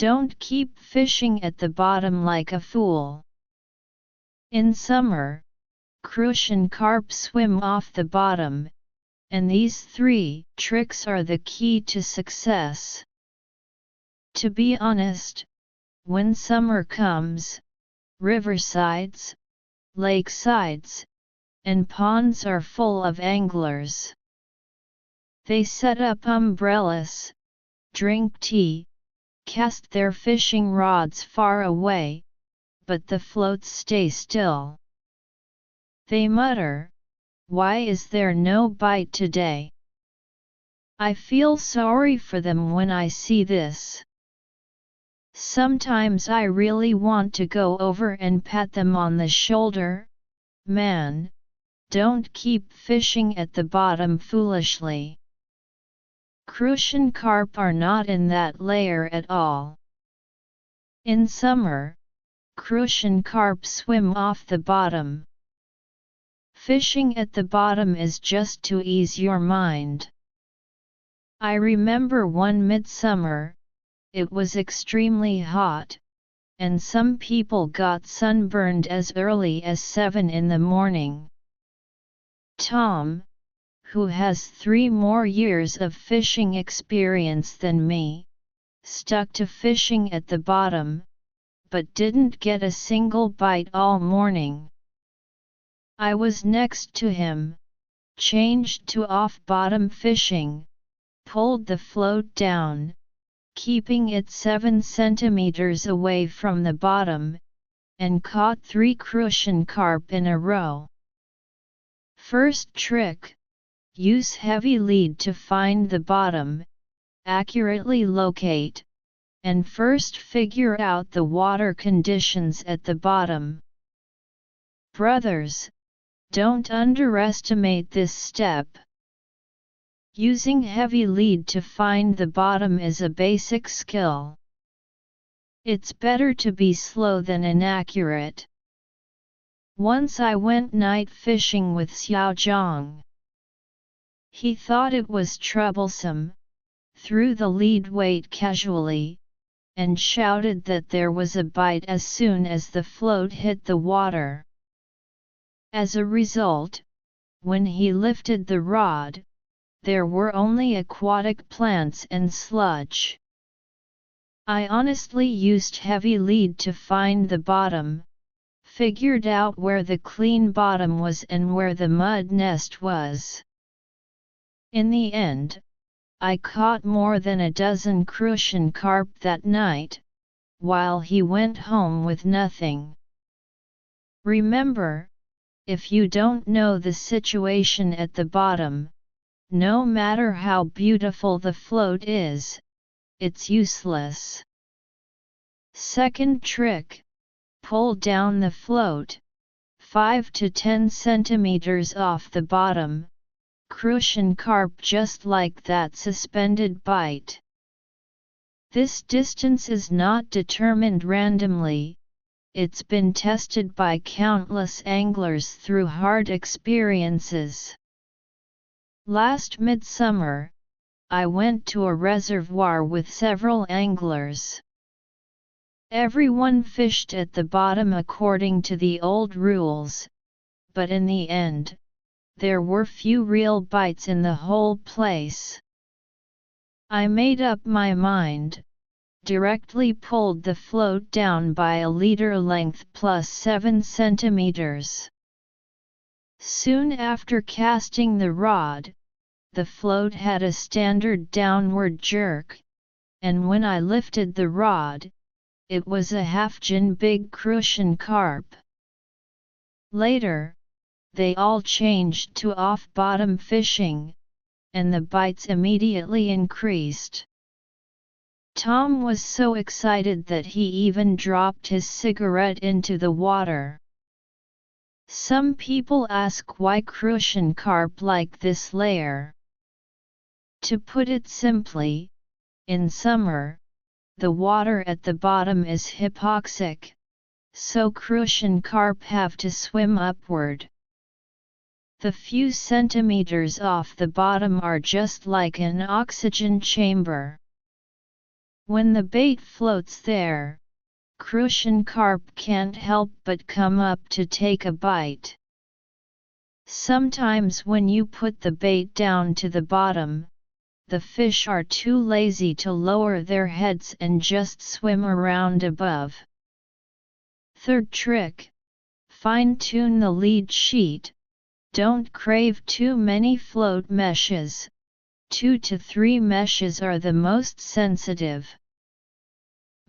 Don't keep fishing at the bottom like a fool. In summer, Crucian carp swim off the bottom, and these 3 tricks are the key to success. To be honest, when summer comes, riversides, lakesides, and ponds are full of anglers. They set up umbrellas, drink tea, cast their fishing rods far away, but the floats stay still. They mutter, "Why is there no bite today?" I feel sorry for them when I see this. Sometimes I really want to go over and pat them on the shoulder. Man, don't keep fishing at the bottom foolishly. Crucian carp are not in that layer at all. In summer, Crucian carp swim off the bottom. Fishing at the bottom is just to ease your mind. I remember one midsummer, it was extremely hot, and some people got sunburned as early as 7 in the morning. Tom, who has 3 more years of fishing experience than me, stuck to fishing at the bottom, but didn't get a single bite all morning. I was next to him, changed to off-bottom fishing, pulled the float down, keeping it 7 centimeters away from the bottom, and caught 3 Crucian carp in a row. First trick: use heavy lead to find the bottom, accurately locate, and first figure out the water conditions at the bottom. Brothers, don't underestimate this step. Using heavy lead to find the bottom is a basic skill. It's better to be slow than inaccurate. Once I went night fishing with Xiaozhang. He thought it was troublesome, threw the lead weight casually, and shouted that there was a bite as soon as the float hit the water. As a result, when he lifted the rod, there were only aquatic plants and sludge. I honestly used heavy lead to find the bottom, figured out where the clean bottom was and where the mud nest was. In the end, I caught more than a dozen Crucian carp that night, while he went home with nothing. Remember, if you don't know the situation at the bottom, no matter how beautiful the float is, it's useless. Second trick: pull down the float, 5 to 10 centimeters off the bottom, Crucian carp just like that suspended bite. This distance is not determined randomly, it's been tested by countless anglers through hard experiences. Last midsummer, I went to a reservoir with several anglers. Everyone fished at the bottom according to the old rules, but in the end, there were few real bites in the whole place. I made up my mind, directly pulled the float down by a leader length plus 7 centimeters. Soon after casting the rod, the float had a standard downward jerk, and when I lifted the rod, it was a half-gin big Crucian carp. Later, they all changed to off-bottom fishing, and the bites immediately increased. Tom was so excited that he even dropped his cigarette into the water. Some people ask why Crucian carp like this layer. To put it simply, in summer, the water at the bottom is hypoxic, so Crucian carp have to swim upward. The few centimeters off the bottom are just like an oxygen chamber. When the bait floats there, Crucian carp can't help but come up to take a bite. Sometimes when you put the bait down to the bottom, the fish are too lazy to lower their heads and just swim around above. Third trick: fine-tune the lead sheet. Don't crave too many float meshes. 2 to 3 meshes are the most sensitive.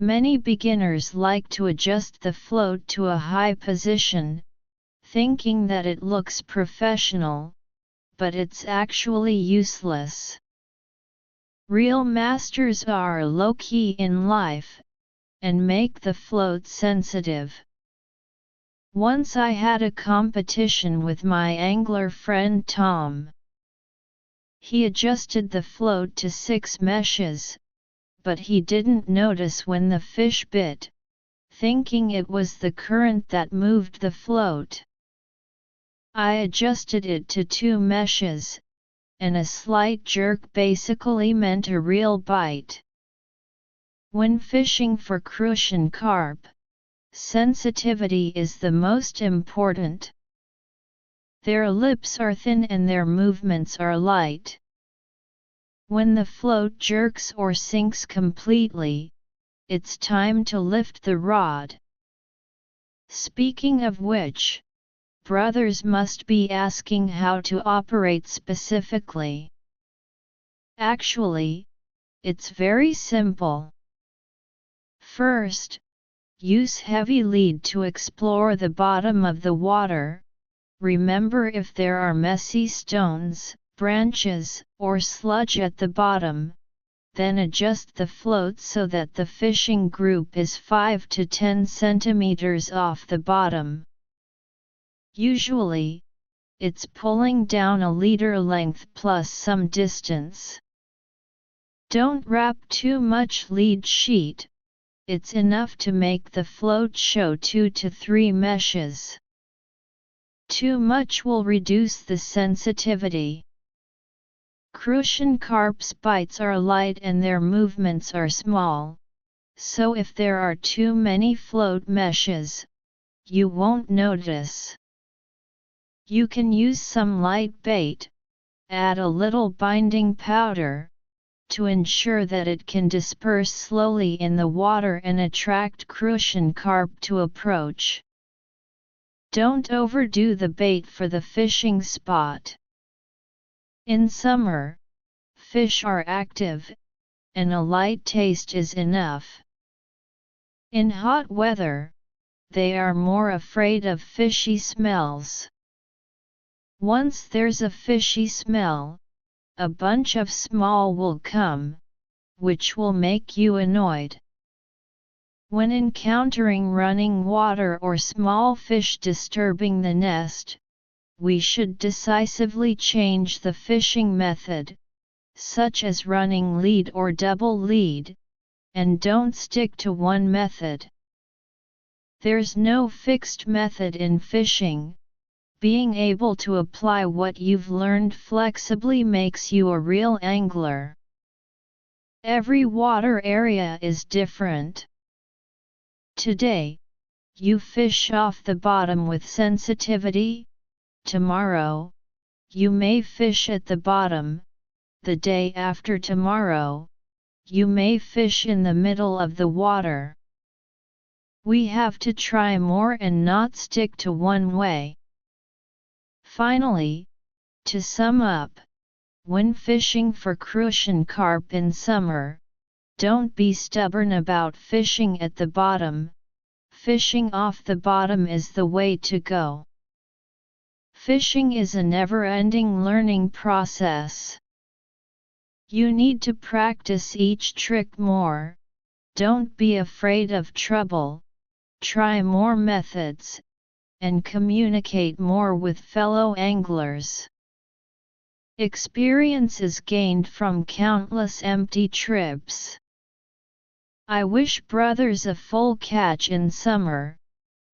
Many beginners like to adjust the float to a high position, thinking that it looks professional, but it's actually useless. Real masters are low-key in life, and make the float sensitive. Once I had a competition with my angler friend Tom. He adjusted the float to 6 meshes, but he didn't notice when the fish bit, thinking it was the current that moved the float. I adjusted it to 2 meshes, and a slight jerk basically meant a real bite. When fishing for Crucian carp, sensitivity is the most important. Their lips are thin and their movements are light. When the float jerks or sinks completely, it's time to lift the rod. Speaking of which, brothers must be asking how to operate specifically. Actually, it's very simple. First, use heavy lead to explore the bottom of the water. Remember, if there are messy stones, branches, or sludge at the bottom, then adjust the float so that the fishing group is 5 to 10 centimeters off the bottom. Usually, it's pulling down a leader length plus some distance. Don't wrap too much lead sheet, it's enough to make the float show 2 to 3 meshes. Too much will reduce the sensitivity. Crucian carp's bites are light and their movements are small, so if there are too many float meshes, you won't notice. You can use some light bait, add a little binding powder, to ensure that it can disperse slowly in the water and attract Crucian carp to approach. Don't overdo the bait for the fishing spot. In summer, fish are active, and a light taste is enough. In hot weather, they are more afraid of fishy smells. Once there's a fishy smell, a bunch of small will come, which will make you annoyed. When encountering running water or small fish disturbing the nest, we should decisively change the fishing method, such as running lead or double lead, and don't stick to one method. There's no fixed method in fishing. Being able to apply what you've learned flexibly makes you a real angler. Every water area is different. Today, you fish off the bottom with sensitivity. Tomorrow, you may fish at the bottom. The day after tomorrow, you may fish in the middle of the water. We have to try more and not stick to one way. Finally, to sum up, when fishing for Crucian carp in summer, don't be stubborn about fishing at the bottom. Fishing off the bottom is the way to go. Fishing is a never-ending learning process. You need to practice each trick more. Don't be afraid of trouble. Try more methods, and communicate more with fellow anglers. Experience is gained from countless empty trips. I wish brothers a full catch in summer,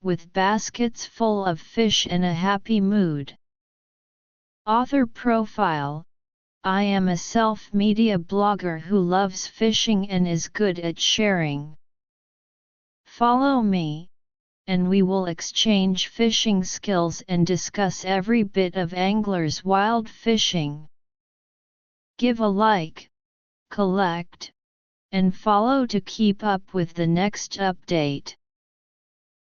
with baskets full of fish and a happy mood. Author profile: I am a self-media blogger who loves fishing and is good at sharing. Follow me, and we will exchange fishing skills and discuss every bit of angler's wild fishing. Give a like, collect, and follow to keep up with the next update.